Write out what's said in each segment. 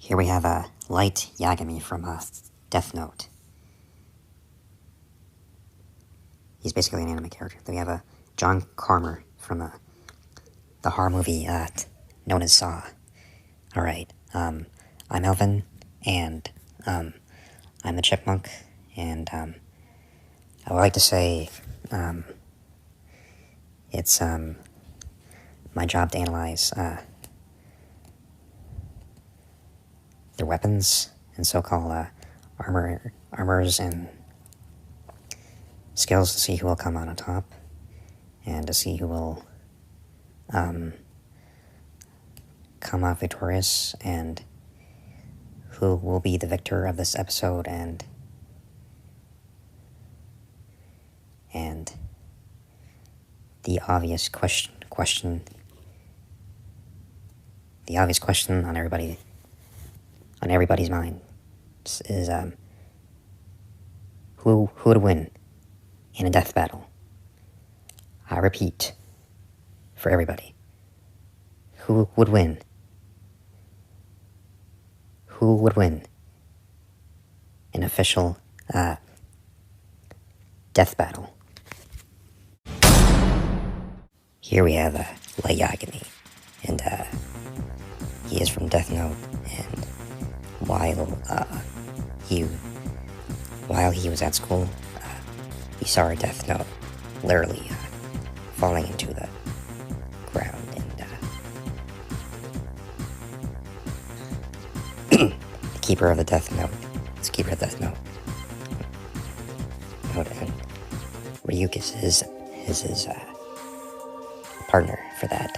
Here we have a Light Yagami from Death Note. He's basically an anime character. Then we have a John Kramer from the horror movie known as Saw. Alright, I'm Elvin, and I'm the chipmunk, and I would like to say it's my job to analyze their weapons and so-called armors and skills to see who will come out on top, and to see who will come out victorious, and who will be the victor of this episode, and the obvious question on everybody's mind is who would win in a death battle? I repeat, for everybody, who would win? Who would win an official death battle? Here we have Light Yagami, and he is from Death Note, and while he was at school, he saw a Death Note literally falling into the ground, and the keeper of the Death Note, and Ryuk is his partner for that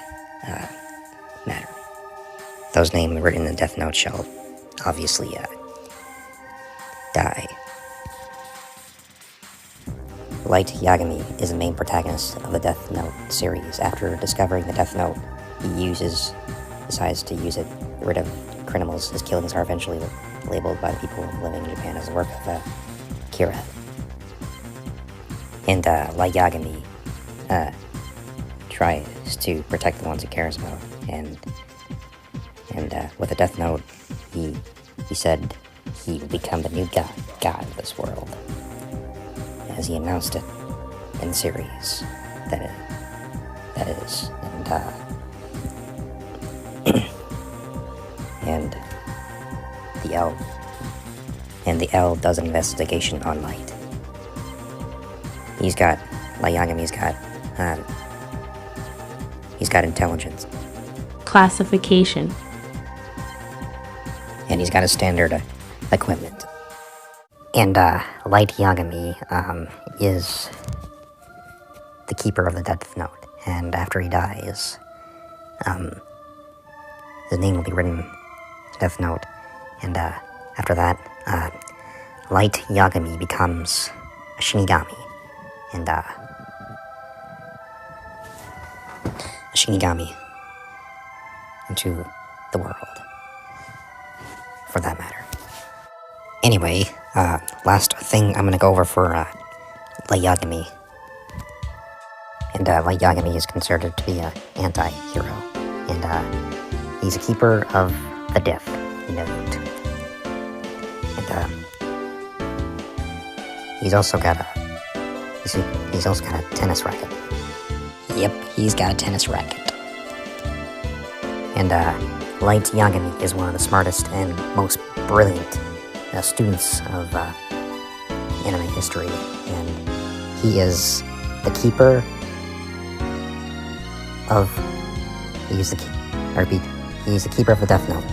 matter. Those names written in the Death Note shall obviously die. Light Yagami is the main protagonist of the Death Note series. After discovering the Death Note, he decides to use it to get rid of criminals. His killings are eventually labeled by the people living in Japan as the work of Kira. And Light Yagami tries to protect the ones he cares about, and with the Death Note, he said he would become the new god of this world, as he announced it in the series. That is, and the L does an investigation on Light. Light Yagami's got intelligence, classification, and he's got a standard equipment. And Light Yagami is the keeper of the Death Note, and after he dies, his name will be written in the Death Note, and after that, Light Yagami becomes a Shinigami, and a Shinigami into the world, for that matter. Anyway, last thing I'm gonna go over for Light Yagami. And Light Yagami is considered to be an anti-hero, and he's a keeper of the Death Note. And he's also got a tennis racket. Yep, he's got a tennis racket. And Light Yagami is one of the smartest and most brilliant students of anime history, and he is the keeper of. He's the keeper of the Death Note.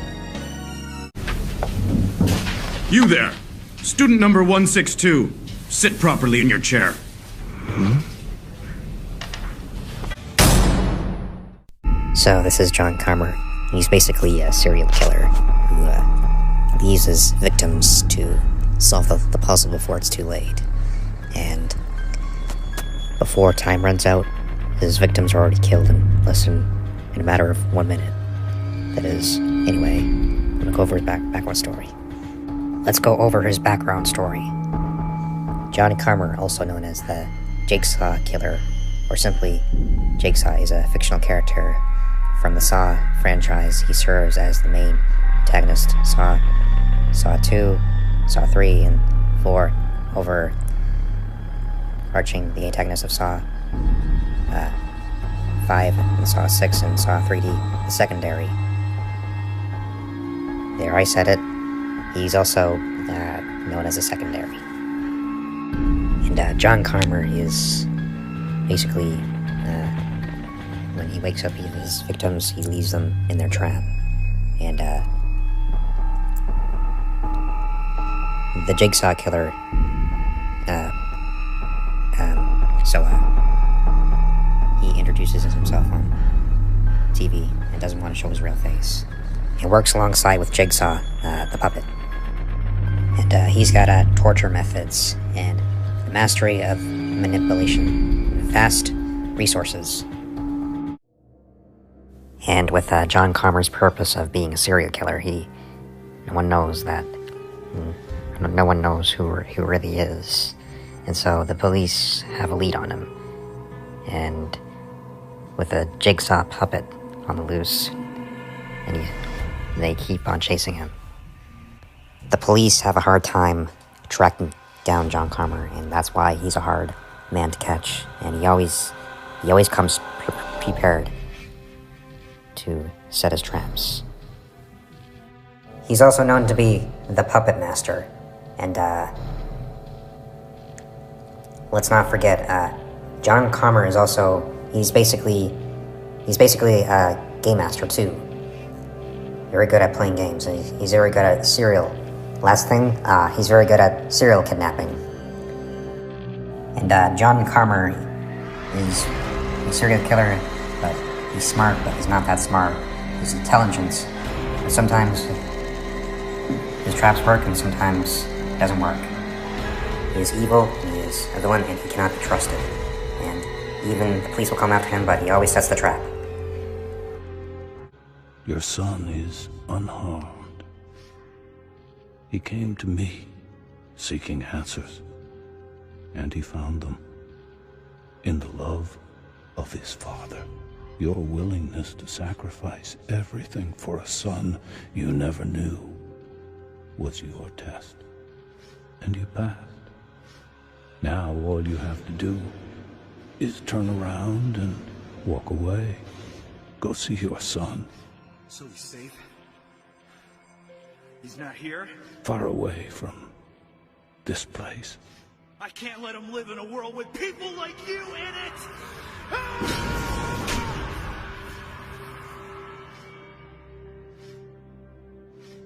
You there, student number 162. Sit properly in your chair. So this is John Kramer. He's basically a serial killer who leaves his victims to solve the puzzle before it's too late. And before time runs out, his victims are already killed in a matter of 1 minute. That is, anyway, I'm gonna go over his background story. Let's go over his background story. John Kramer, also known as the Jigsaw Killer, or simply Jigsaw, is a fictional character from the Saw franchise. He serves as the main antagonist Saw 2, Saw 3, and 4, overarching the antagonist of Saw 5, and Saw 6, and Saw 3D, the secondary. There, I said it. He's also known as a secondary. And John Kramer is basically, when he wakes up his victims, he leaves them in their trap. And the Jigsaw Killer, he introduces himself on TV and doesn't want to show his real face. He works alongside with Jigsaw, the puppet. And he's got torture methods and the mastery of manipulation, vast resources. And with John Kramer's purpose of being a serial killer, no one knows who he really is. And so the police have a lead on him. And with a Jigsaw puppet on the loose, and they keep on chasing him. The police have a hard time tracking down John Kramer, and that's why he's a hard man to catch. And he always comes prepared to set his traps. He's also known to be the puppet master, and let's not forget, John Kramer is also he's basically a game master too. Very good at playing games, and he's very good at serial. Last thing, he's very good at serial kidnapping. And John Kramer is a serial killer, but he's smart, but he's not that smart. He's intelligent, but sometimes his traps work and sometimes it doesn't work. He is evil, and he is a villain, and he cannot be trusted. And even the police will come after him, but he always sets the trap. Your son is unharmed. He came to me, seeking answers, and he found them in the love of his father. Your willingness to sacrifice everything for a son you never knew was your test, and you passed. Now all you have to do is turn around and walk away. Go see your son. So he's safe? He's not here? Far away from this place. I can't let him live in a world with people like you in it!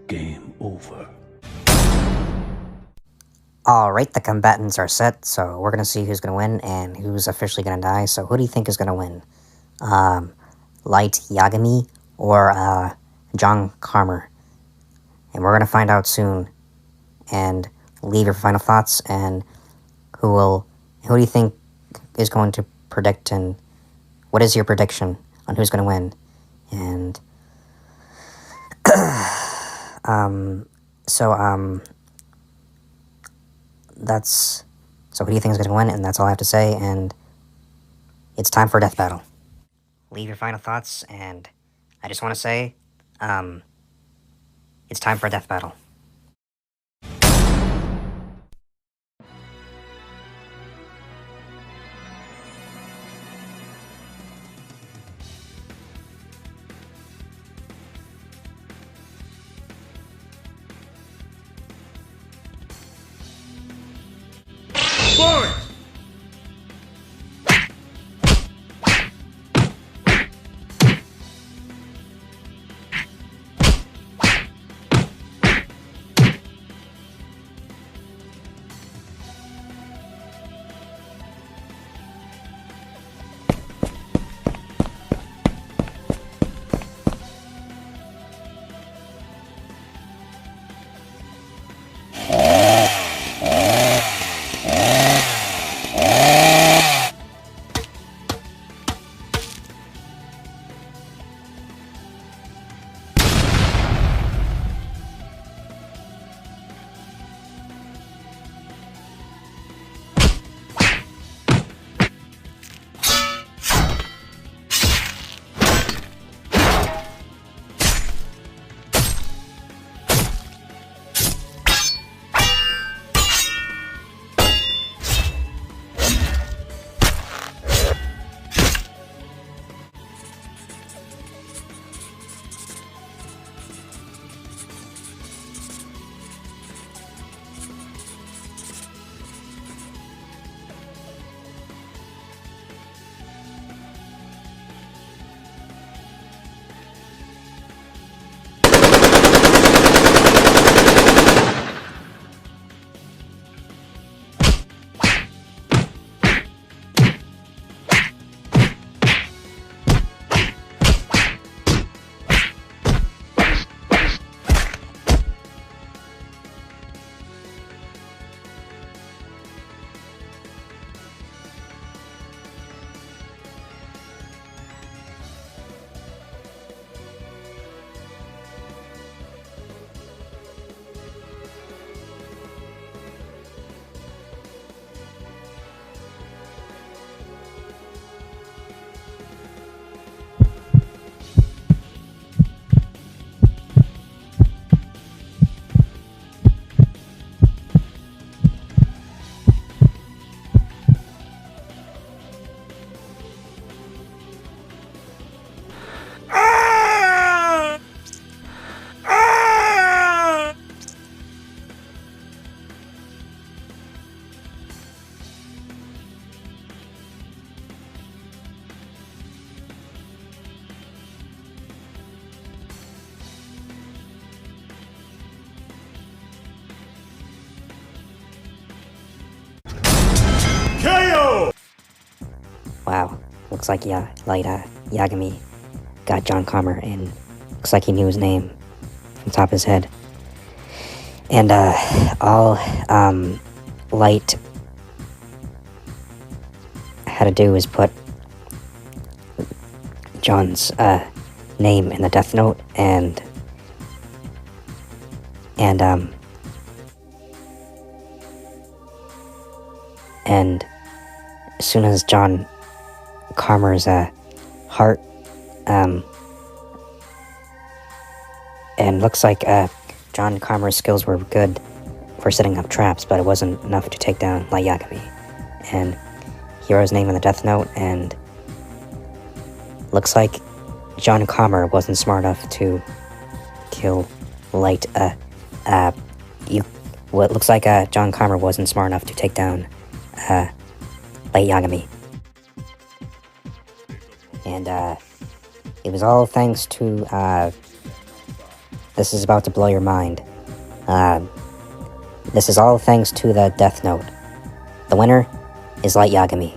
Game over. Alright, the combatants are set, so we're gonna see who's gonna win and who's officially gonna die. So who do you think is gonna win? Light Yagami or John Kramer? And we're gonna find out soon. And leave your final thoughts, and who do you think is going to predict, and what is your prediction on who's gonna win? And so who do you think is going to win? And that's all I have to say, and it's time for a death battle. Leave your final thoughts, and I just want to say, it's time for a death battle. Forward! looks like Yagami got John Kramer, and looks like he knew his name from the top of his head. And all Light had to do was put John's name in the death note, and as soon as John Kramer's heart, and looks like John Kramer's skills were good for setting up traps, but it wasn't enough to take down Light Yagami. And he wrote his name in the death note, and looks like John Kramer wasn't smart enough to kill Light. What looks like John Kramer wasn't smart enough to take down Light Yagami. And it was all thanks to this is about to blow your mind. This is all thanks to the death note. The winner is Light Yagami.